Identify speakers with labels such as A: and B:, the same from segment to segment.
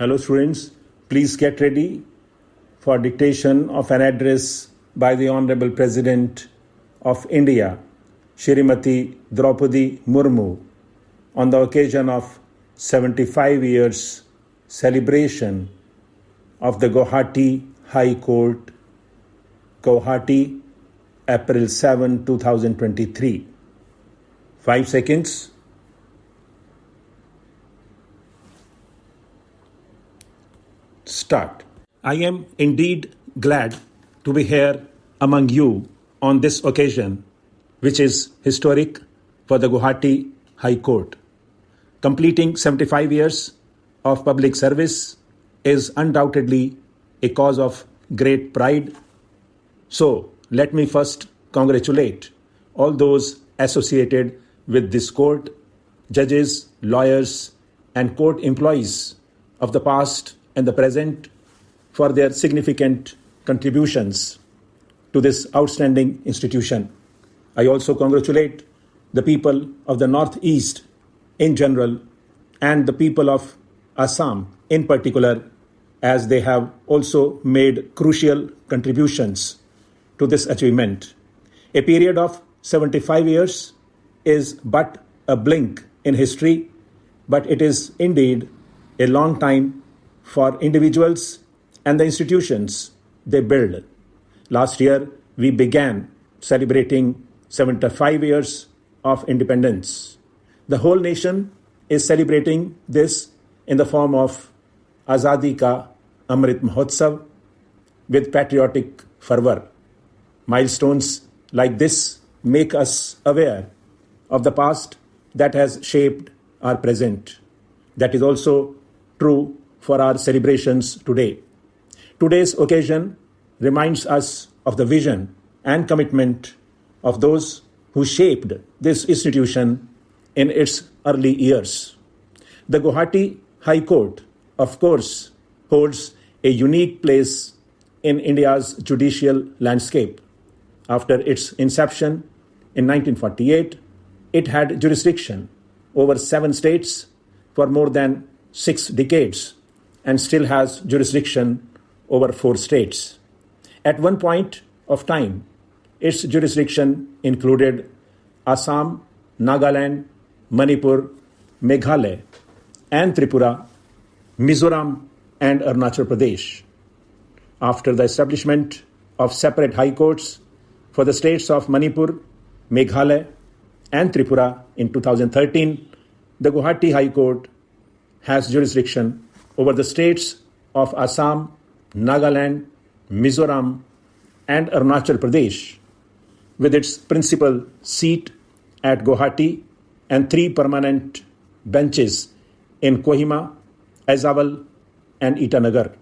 A: Hello students, please get ready for dictation of an address by the Honorable President of India, Shrimati Droupadi Murmu, on the occasion of 75 years celebration of the Guwahati High Court, Guwahati, April 7, 2023. 5 seconds. Start. I am indeed glad to be here among you on this occasion, which is historic for the Guwahati High Court. Completing 75 years of public service is undoubtedly a cause of great pride. So, let me first congratulate all those associated with this court, judges, lawyers, and court employees of the past and the present for their significant contributions to this outstanding institution. I also congratulate the people of the Northeast in general and the people of Assam in particular, as they have also made crucial contributions to this achievement. A period of 75 years is but a blink in history, but it is indeed a long time for individuals and the institutions they build. Last year, we began celebrating 75 years of independence. The whole nation is celebrating this in the form of Azadi Ka Amrit Mahotsav with patriotic fervor. Milestones like this make us aware of the past that has shaped our present. That is also true for our celebrations today. Today's occasion reminds us of the vision and commitment of those who shaped this institution in its early years. The Guwahati High Court, of course, holds a unique place in India's judicial landscape. After its inception in 1948, it had jurisdiction over 7 states for more than 6 decades and still has jurisdiction over 4 states. At one point of time, its jurisdiction included Assam, Nagaland, Manipur, Meghalaya, and Tripura, Mizoram, and Arunachal Pradesh. After the establishment of separate high courts for the states of Manipur, Meghalaya, and Tripura in 2013, the Guwahati High Court has jurisdiction over the states of Assam, Nagaland, Mizoram, and Arunachal Pradesh, with its principal seat at Guwahati and 3 permanent benches in Kohima, Aizawl, and Itanagar.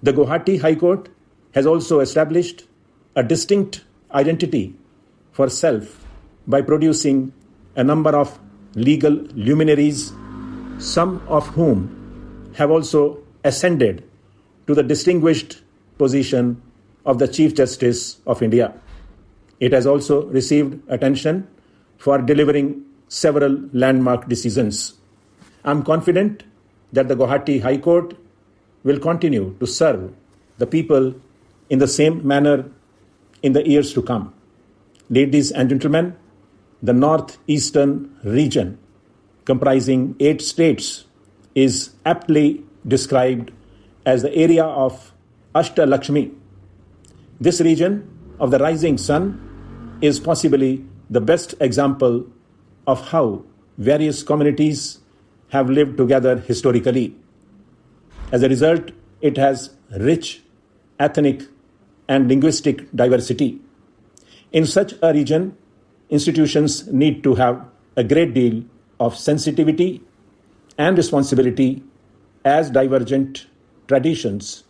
A: The Guwahati High Court has also established a distinct identity for self by producing a number of legal luminaries, some of whom have also ascended to the distinguished position of the Chief Justice of India. It has also received attention for delivering several landmark decisions. I am confident that the Guwahati High Court will continue to serve the people in the same manner in the years to come. Ladies and gentlemen, the northeastern region, comprising 8 states, is aptly described as the area of Ashtalakshmi. This region of the rising sun is possibly the best example of how various communities have lived together historically. As a result, it has rich ethnic and linguistic diversity. In such a region, institutions need to have a great deal of sensitivity and responsibility as divergent traditions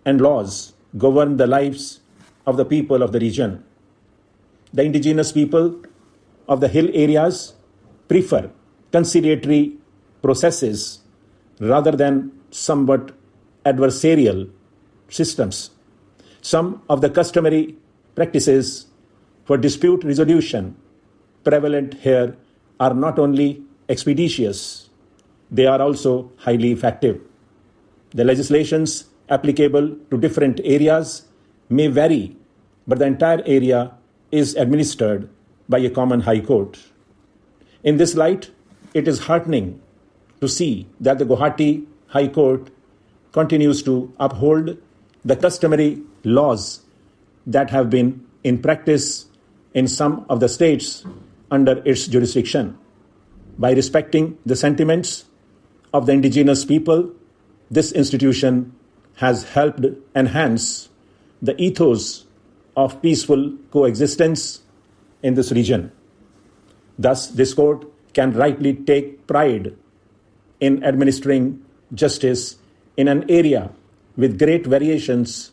A: and laws govern the lives of the people of the region. The indigenous people of the hill areas prefer conciliatory processes rather than somewhat adversarial systems. Some of the customary practices for dispute resolution prevalent here are not only expeditious, they are also highly effective. The legislations applicable to different areas may vary, but the entire area is administered by a common high court. In this light, it is heartening to see that the Guwahati High Court continues to uphold the customary laws that have been in practice in some of the states under its jurisdiction. By respecting the sentiments of the indigenous people, this institution has helped enhance the ethos of peaceful coexistence in this region. Thus, this court can rightly take pride in administering justice in an area with great variations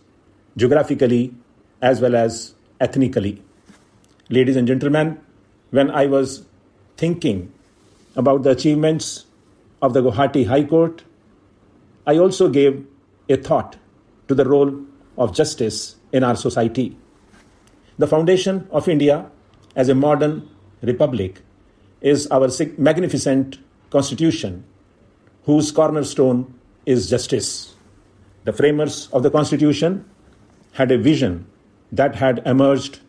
A: geographically as well as ethnically. Ladies and gentlemen, when I was thinking about the achievements of the Guwahati High Court, I also gave a thought to the role of justice in our society. The foundation of India as a modern republic is our magnificent constitution, whose cornerstone is justice. The framers of the constitution had a vision that had emerged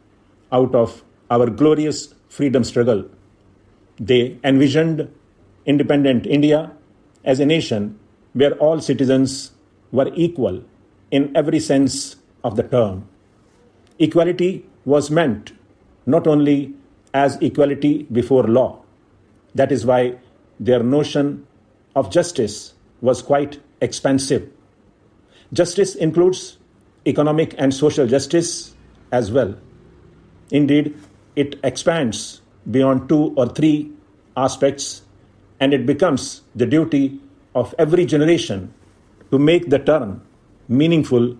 A: out of our glorious freedom struggle. They envisioned independent India as a nation where all citizens were equal in every sense of the term. Equality was meant not only as equality before law. That is why their notion of justice was quite expansive. Justice includes economic and social justice as well. Indeed, it expands beyond 2 or 3 aspects, and it becomes the duty of every generation to make the term meaningful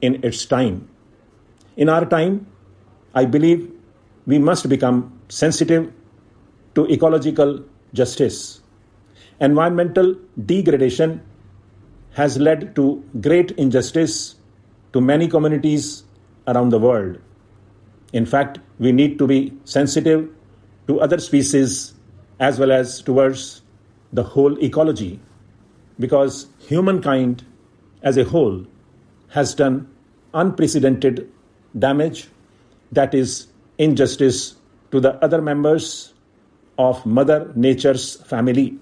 A: in its time. In our time, I believe we must become sensitive to ecological justice. Environmental degradation has led to great injustice to many communities around the world. In fact, we need to be sensitive to other species as well as towards the whole ecology, because humankind as a whole has done unprecedented damage, that is, injustice to the other members of Mother Nature's family.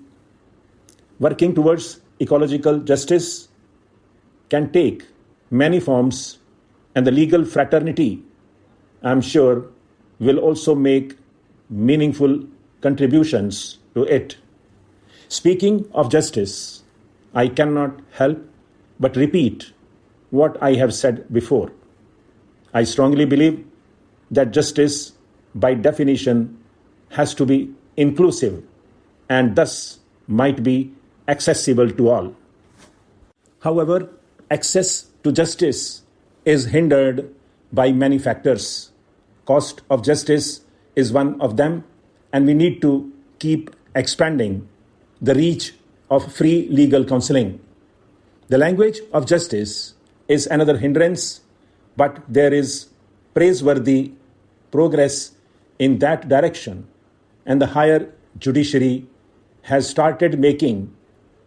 A: Working towards ecological justice can take many forms, and the legal fraternity, I'm sure, will also make meaningful contributions to it. Speaking of justice, I cannot help but repeat what I have said before. I strongly believe that justice, by definition, has to be inclusive and thus might be accessible to all. However, access to justice is hindered by many factors. Cost of justice is one of them, and we need to keep expanding the reach of free legal counseling. The language of justice is another hindrance, but there is praiseworthy progress in that direction, and the higher judiciary has started making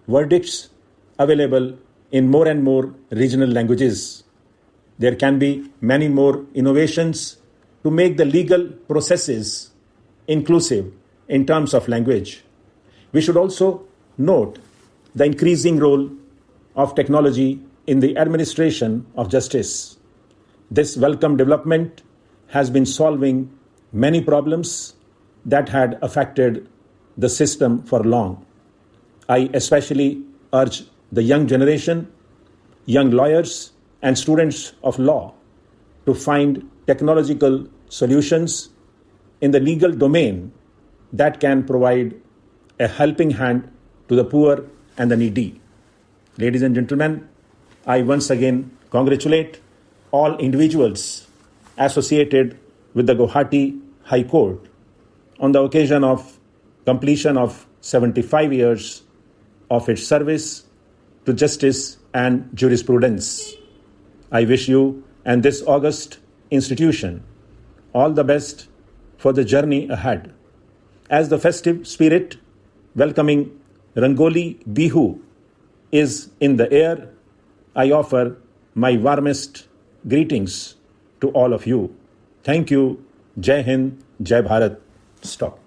A: verdicts available in more and more regional languages. There can be many more innovations to make the legal processes inclusive in terms of language. We should also note the increasing role of technology in the administration of justice. This welcome development has been solving many problems that had affected the system for long. I especially urge the young generation, young lawyers, and students of law to find technological solutions in the legal domain that can provide a helping hand to the poor and the needy. Ladies and gentlemen, I once again congratulate all individuals associated with the Guwahati High Court on the occasion of completion of 75 years of its service to justice and jurisprudence. I wish you and this august institution all the best for the journey ahead. As the festive spirit welcoming Rangoli Bihu is in the air, I offer my warmest greetings to all of you. Thank you. Jai Hind, Jai Bharat. Stop.